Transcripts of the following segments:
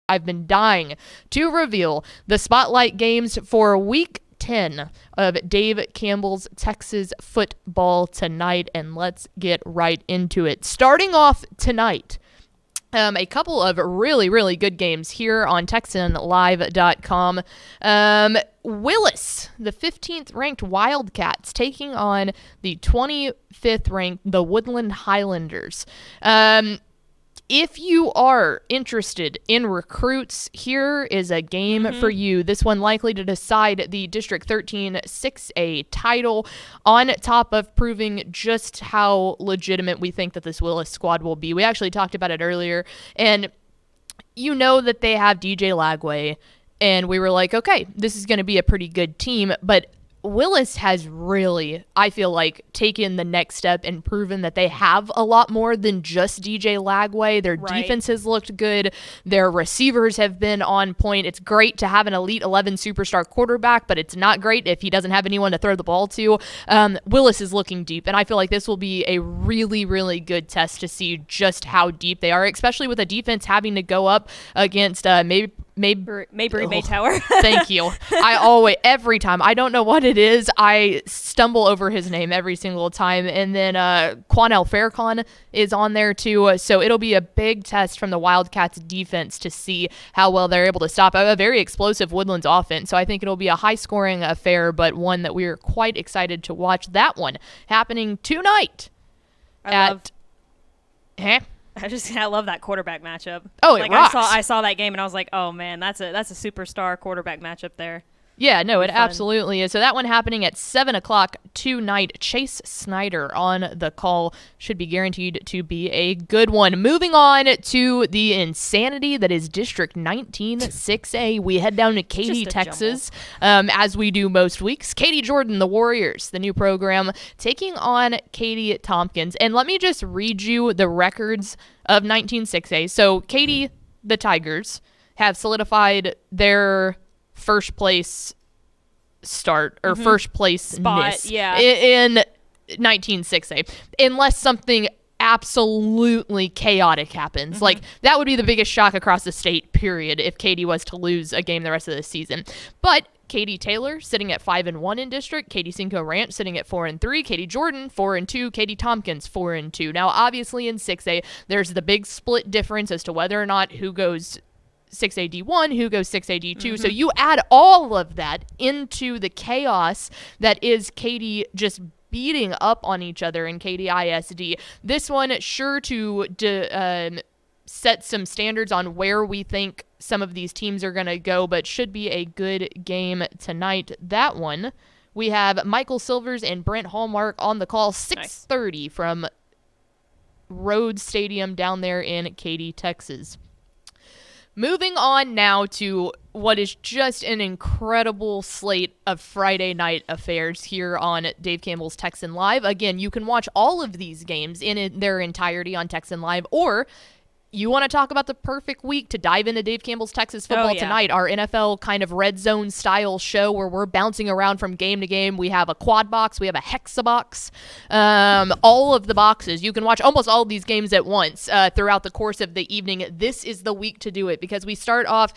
I've been dying to reveal the spotlight games for week 10 of Dave Campbell's Texas football tonight, and let's get right into it. Starting off tonight, a couple of really, really good games here on TexanLive.com. Willis, the 15th ranked Wildcats, taking on the 25th ranked the Woodland Highlanders. If you are interested in recruits, here is a game for you. This one likely to decide the District 13 6A title, on top of proving just how legitimate we think that this Willis squad will be. We actually talked about it earlier, and you know that they have DJ Lagway, and we were like, okay, this is going to be a pretty good team, but Willis has really, I feel like, taken the next step and proven that they have a lot more than just DJ Lagway. Their defense has looked good. Their receivers have been on point. It's great to have an Elite 11 superstar quarterback, but it's not great if he doesn't have anyone to throw the ball to. Willis is looking deep, and I feel like this will be a really, really good test to see just how deep they are, especially with a defense having to go up against Mabry Maytower. Thank you. Every time, I don't know what it is, I stumble over his name every single time. And then Quanell Faircon is on there too. So it'll be a big test from the Wildcats defense to see how well they're able to stop a very explosive Woodlands offense. So I think it'll be a high scoring affair, but one that we're quite excited to watch. That one happening tonight I love that quarterback matchup. Oh, it rocks. I saw that game and I was like, oh man, that's a superstar quarterback matchup there. Yeah, no, it absolutely is. So that one happening at 7 o'clock tonight. Chase Snyder on the call. Should be guaranteed to be a good one. Moving on to the insanity that is District 19 6A. We head down to Katy, Texas, as we do most weeks. Katy Jordan, the Warriors, the new program, taking on Katy Tompkins. And let me just read you the records of 19 6A. So Katy, the Tigers, have solidified their first place start or first place spot in 19 6A, unless something absolutely chaotic happens. Like, that would be the biggest shock across the state, period, if Katy was to lose a game the rest of the season. But Katy Taylor sitting at 5-1 in district, Katy Cinco Ranch sitting at 4-3, Katy Jordan 4-2, Katy Tompkins 4-2. Now, obviously in 6A, there's the big split difference as to whether or not who goes 6AD1, who goes 6AD2. So you add all of that into the chaos that is Katy just beating up on each other in Katy ISD. This one sure to set some standards on where we think some of these teams are going to go, but should be a good game tonight. That one, we have Michael Silvers and Brent Hallmark on the call, 6:30 from Rhodes Stadium down there in Katy, Texas. Moving on now to what is just an incredible slate of Friday night affairs here on Dave Campbell's Texan Live. Again, you can watch all of these games in their entirety on Texan Live, or you want to talk about the perfect week to dive into Dave Campbell's Texas Football Tonight, our NFL kind of red zone style show where we're bouncing around from game to game. We have a quad box. We have a hexa box. All of the boxes. You can watch almost all of these games at once throughout the course of the evening. This is the week to do it because we start off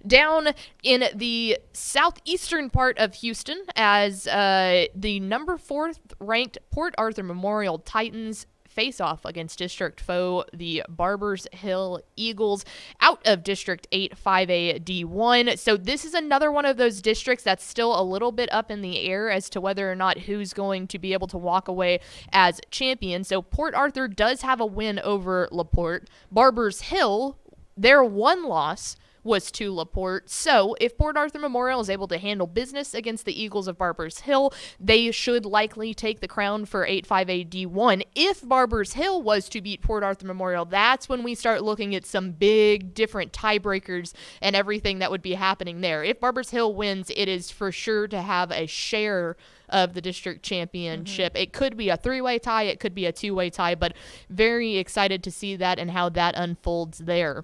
down in the southeastern part of Houston as the number 4th ranked Port Arthur Memorial Titans face off against district foe, the Barbers Hill Eagles, out of District 8 5A D1. So this is another one of those districts that's still a little bit up in the air as to whether or not who's going to be able to walk away as champion. So Port Arthur does have a win over LaPorte. Barbers Hill, their one loss was to LaPorte. So if Port Arthur Memorial is able to handle business against the Eagles of Barbers Hill, they should likely take the crown for 8-5A D1. If Barbers Hill was to beat Port Arthur Memorial, that's when we start looking at some big different tiebreakers and everything that would be happening there. If Barbers Hill wins, it is for sure to have a share of the district championship. It could be a 3-way tie, it could be a 2-way tie, but very excited to see that and how that unfolds there.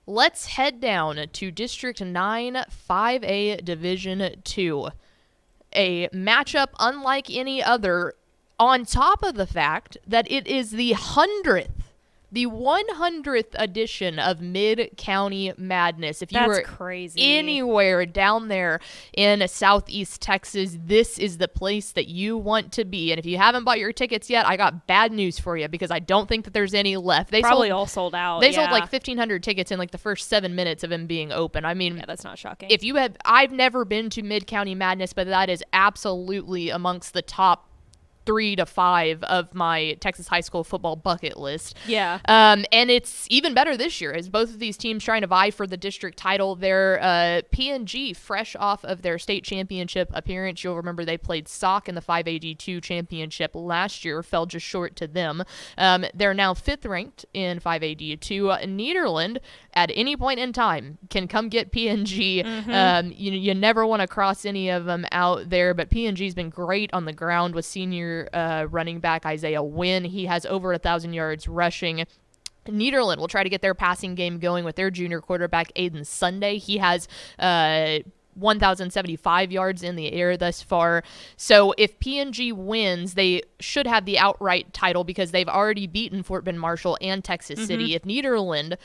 Let's head down to District 9 5A Division 2. A matchup unlike any other, on top of the fact that it is the 100th the 100th edition of Mid-County Madness. If you That's were crazy. anywhere down there in Southeast Texas, this is the place that you want to be. And if you haven't bought your tickets yet, I got bad news for you because I don't think that there's any left. They Probably all sold out. They sold like 1,500 tickets in like the first 7 minutes of them being open. I mean, yeah, that's not shocking. I've never been to Mid-County Madness, but that is absolutely amongst the top 3 to 5 of my Texas high school football bucket list. Yeah. And it's even better this year as both of these teams trying to vie for the district title. They're P&G, fresh off of their state championship appearance. You'll remember they played SOC in the 5AD2 championship last year, fell just short to them. They're now 5th ranked in 5AD2. Nederland, at any point in time, can come get P&G. You never want to cross any of them out there, but P&G's been great on the ground with senior running back Isaiah Wynn. He has over 1,000 yards rushing. Nederland will try to get their passing game going with their junior quarterback Aiden Sunday. He has 1,075 yards in the air thus far. So if P&G wins, they should have the outright title because they've already beaten Fort Bend Marshall and Texas City. If Nederland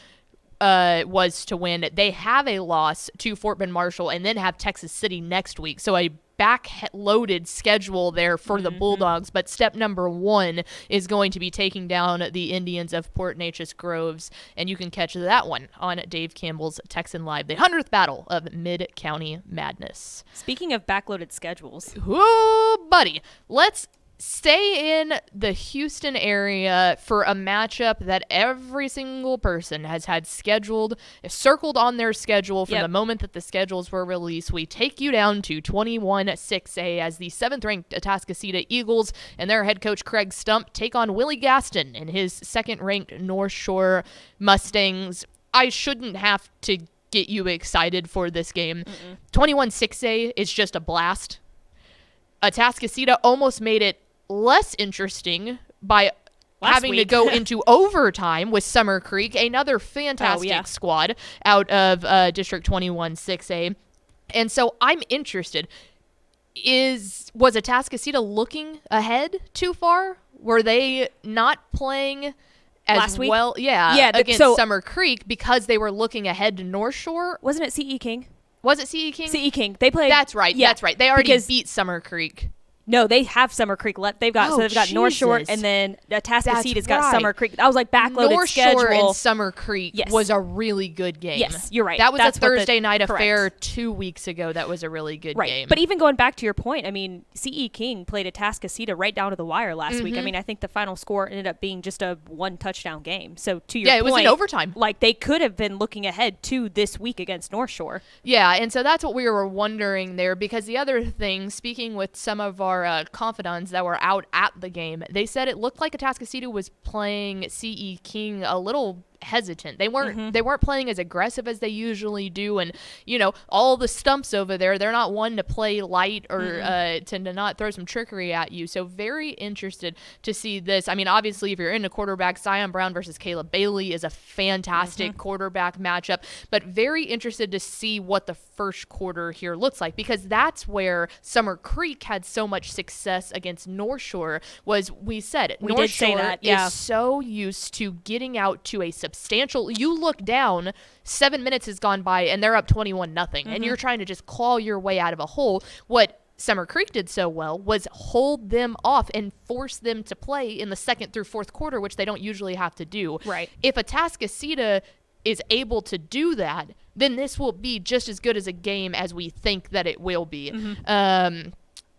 was to win, they have a loss to Fort Bend Marshall and then have Texas City next week. So a back-loaded schedule there for the Bulldogs, but step number 1 is going to be taking down the Indians of Port Neches Groves, and you can catch that one on Dave Campbell's Texan Live, the 100th battle of Mid-County Madness. Speaking of backloaded schedules. Ooh, buddy, let's stay in the Houston area for a matchup that every single person has had circled on their schedule from the moment that the schedules were released. We take you down to 21-6A as the 7th-ranked Atascocita Eagles and their head coach Craig Stump take on Willie Gaston and his 2nd-ranked North Shore Mustangs. I shouldn't have to get you excited for this game. 21-6A is just a blast. Atascocita almost made it less interesting by having to go into overtime with Summer Creek, another fantastic squad out of District 21-6A. And so I'm interested. Was Atascocita looking ahead too far? Were they not playing as last week? Well? Yeah, against Summer Creek because they were looking ahead to North Shore? Wasn't it CE King? Was it CE King? CE King. They played. That's right. Yeah, that's right. They already beat Summer Creek. No, they have Summer Creek left. They've got North Shore, and then Atascocita's got Summer Creek. I was like backloaded North schedule. Shore and Summer Creek was a really good game. Yes, you're right. That was a Thursday night affair 2 weeks ago. That was a really good game. But even going back to your point, I mean, CE King played Atascocita right down to the wire last week. I mean, I think the final score ended up being just a 1-touchdown game. So to your point, it was in overtime. Like they could have been looking ahead to this week against North Shore. Yeah, and so that's what we were wondering there because the other thing, speaking with some of our confidants that were out at the game, they said it looked like Atascocita was playing CE King a little hesitant. They weren't playing as aggressive as they usually do, and all the stumps over there, they're not one to play light or to not throw some trickery at you. So very interested to see this. I mean, obviously if you're into quarterback, Zion Brown versus Caleb Bailey is a fantastic quarterback matchup, but very interested to see what the first quarter here looks like because that's where Summer Creek had so much success against North Shore. North Shore is so used to getting out to a substantial. You look down, 7 minutes has gone by, and they're up 21-0, and you're trying to just claw your way out of a hole. What Summer Creek did so well was hold them off and force them to play in the 2nd through 4th quarter, which they don't usually have to do. Right. If Atascocita is able to do that, then this will be just as good as a game as we think that it will be.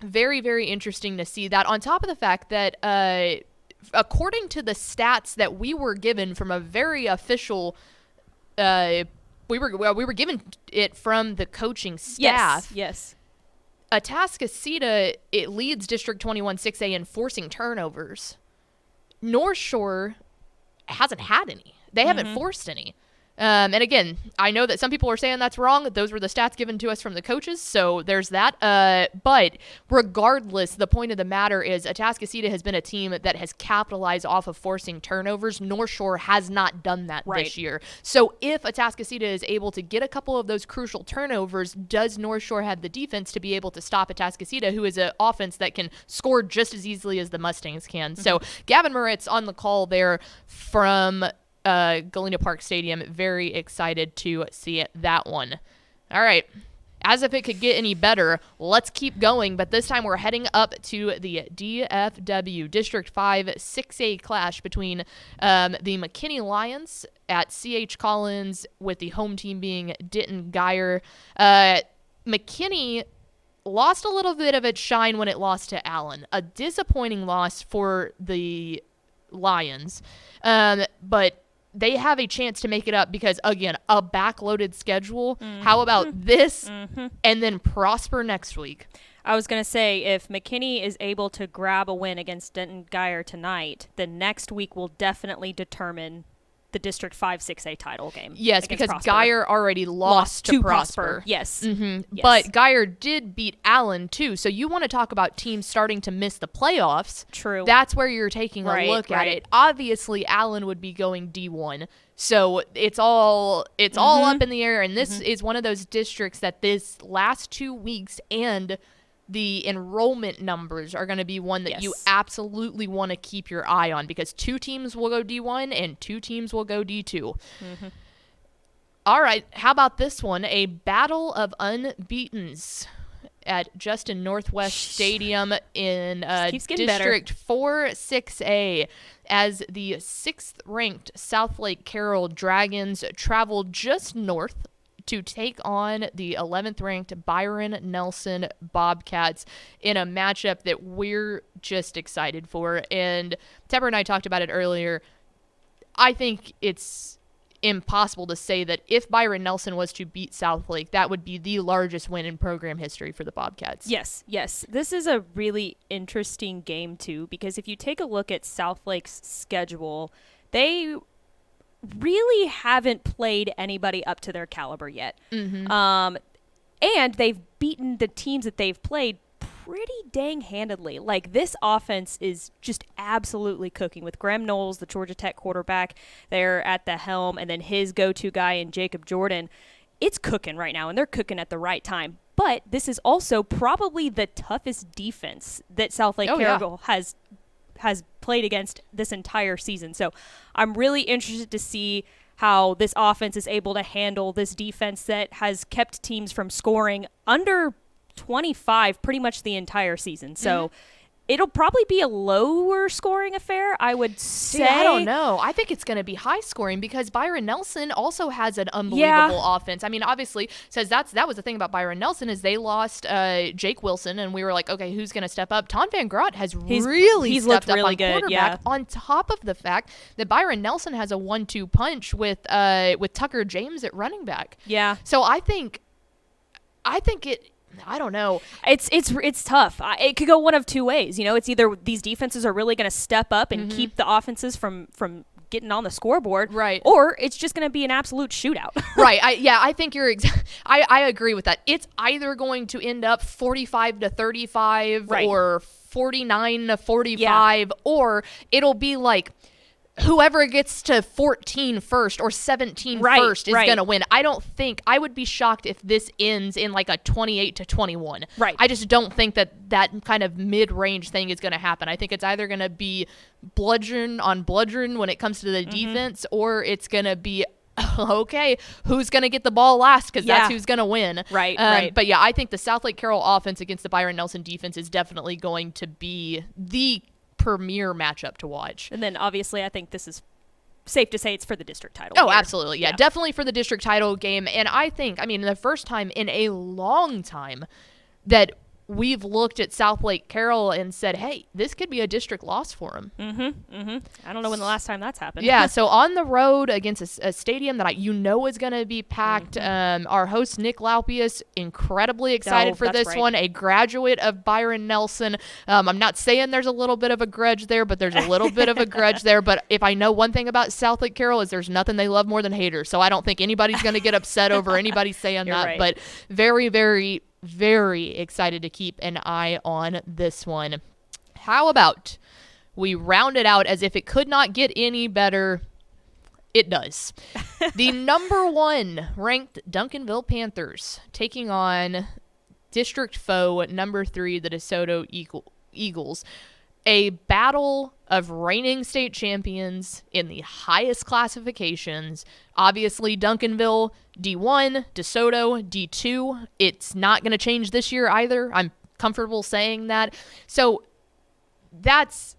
Very, very interesting to see that. On top of the fact that according to the stats that we were given from a very official, we were given it from the coaching staff. Yes. Atascocita, it leads District 21-6A in forcing turnovers. North Shore hasn't had any. They haven't forced any. And again, I know that some people are saying that's wrong. Those were the stats given to us from the coaches, so there's that. But regardless, the point of the matter is Atascocita has been a team that has capitalized off of forcing turnovers. North Shore has not done that this year. So if Atascocita is able to get a couple of those crucial turnovers, does North Shore have the defense to be able to stop Atascocita, who is an offense that can score just as easily as the Mustangs can? So Gavin Moritz on the call there from Galena Park Stadium. Very excited to see that one. All right. As if it could get any better, let's keep going, but this time we're heading up to the DFW District 5 6A clash between the McKinney Lions at C.H. Collins, with the home team being Denton Geyer. McKinney lost a little bit of its shine when it lost to Allen. A disappointing loss for the Lions, but they have a chance to make it up because, again, a backloaded schedule. How about this and then Prosper next week? I was going to say, if McKinney is able to grab a win against Denton Geyer tonight, then next week will definitely determine the District 5 6A title game. Yes, because Prosper. Geyer already lost to Prosper. Yes. Yes. But Geyer did beat Allen, too. So you want to talk about teams starting to miss the playoffs. True. That's where you're taking a look at it. Obviously, Allen would be going D1. So it's all up in the air. And this is one of those districts that this last 2 weeks and the enrollment numbers are going to be one that you absolutely want to keep your eye on, because 2 teams will go D1 and 2 teams will go D2. All right, how about this one? A battle of unbeatens at Justin Northwest Stadium in District 4 6A, as the 6th-ranked Southlake Carroll Dragons traveled just north to take on the 11th-ranked Byron Nelson Bobcats in a matchup that we're just excited for. And Tepper and I talked about it earlier. I think it's impossible to say that if Byron Nelson was to beat Southlake, that would be the largest win in program history for the Bobcats. Yes. This is a really interesting game, too, because if you take a look at Southlake's schedule, they really haven't played anybody up to their caliber yet. And they've beaten the teams that they've played pretty dang handedly. Like, this offense is just absolutely cooking with Graham Knowles, the Georgia Tech quarterback, there at the helm, and then his go-to guy in Jacob Jordan. It's cooking right now, and they're cooking at the right time. But this is also probably the toughest defense that Southlake Carroll has played against this entire season. So I'm really interested to see how this offense is able to handle this defense that has kept teams from scoring under 25 pretty much the entire season. So it'll probably be a lower scoring affair, I would say. See, I don't know. I think it's going to be high scoring because Byron Nelson also has an unbelievable offense. I mean, obviously, that was the thing about Byron Nelson is they lost Jake Wilson, and we were like, okay, who's going to step up? Ton Van Grott has really stepped up on quarterback, on top of the fact that Byron Nelson has a 1-2 punch with Tucker James at running back. Yeah. So I think it. I don't know. It's tough. It could go one of two ways. You know, it's either these defenses are really going to step up and keep the offenses from getting on the scoreboard, right? Or it's just going to be an absolute shootout, right? I think you're. I agree with that. It's either going to end up 45-35, or 49-45, or it'll be like, whoever gets to 14 first or 17 first is going to win. I would be shocked if this ends in like a 28-21. Right. I just don't think that kind of mid-range thing is going to happen. I think it's either going to be bludgeon on bludgeon when it comes to the defense, or it's going to be, okay, who's going to get the ball last, because that's who's going to win. Right. But yeah, I think the Southlake Carroll offense against the Byron Nelson defense is definitely going to be the premier matchup to watch. And then obviously I think this is safe to say it's for the district title. Oh, absolutely. Yeah, definitely for the district title game. And I think, the first time in a long time that we've looked at South Lake Carroll and said, hey, this could be a district loss for them. I don't know when the last time that's happened. Yeah, so on the road against a stadium that is going to be packed. Our host, Nick Laupius, incredibly excited for this one, a graduate of Byron Nelson. I'm not saying there's a little bit of a grudge there, but there's a little bit of a grudge there. But if I know one thing about South Lake Carroll is there's nothing they love more than haters. So I don't think anybody's going to get upset over anybody saying that. Right. But very, very, very excited to keep an eye on this one. How about we round it out as if it could not get any better? It does. The number 1 ranked Duncanville Panthers taking on district foe number 3, the DeSoto Eagles. A battle of reigning state champions in the highest classifications. Obviously, Duncanville, D1, DeSoto, D2. It's not going to change this year either. I'm comfortable saying that. So that's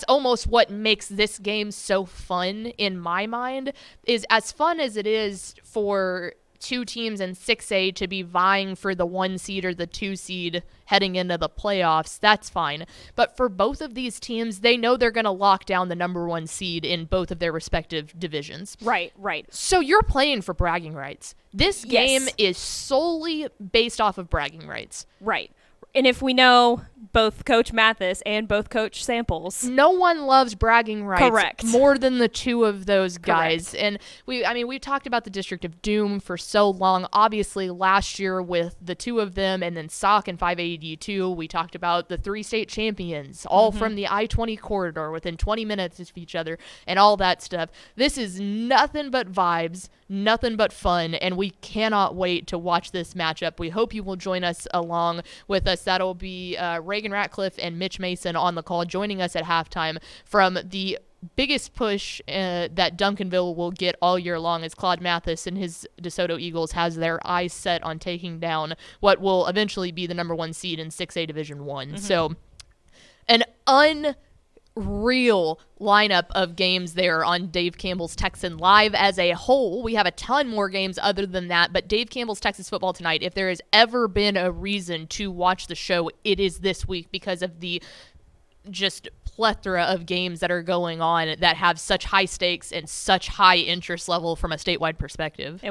almost what makes this game so fun in my mind, is as fun as it is for two teams in 6A to be vying for the 1 seed or the 2 seed heading into the playoffs, that's fine. But for both of these teams, they know they're going to lock down the number 1 seed in both of their respective divisions. Right. So you're playing for bragging rights. This game is solely based off of bragging rights. Right. And if we know both Coach Mathis and both Coach Samples, no one loves bragging rights correct, more than the two of those guys. Correct. And we've talked about the District of Doom for so long. Obviously, last year with the two of them, and then Sock and 580D2, we talked about the 3 state champions, all from the I-20 corridor within 20 minutes of each other and all that stuff. This is nothing but vibes, nothing but fun, and we cannot wait to watch this matchup. We hope you will join us along with us. That'll be Reagan Ratcliffe and Mitch Mason on the call, joining us at halftime from the biggest push that Duncanville will get all year long, as Claude Mathis and his DeSoto Eagles has their eyes set on taking down what will eventually be the number 1 seed in 6A Division 1. So an unreal lineup of games there on Dave Campbell's Texan Live as a whole. We have a ton more games other than that, but Dave Campbell's Texas Football Tonight, if there has ever been a reason to watch the show, it is this week because of the just plethora of games that are going on that have such high stakes and such high interest level from a statewide perspective.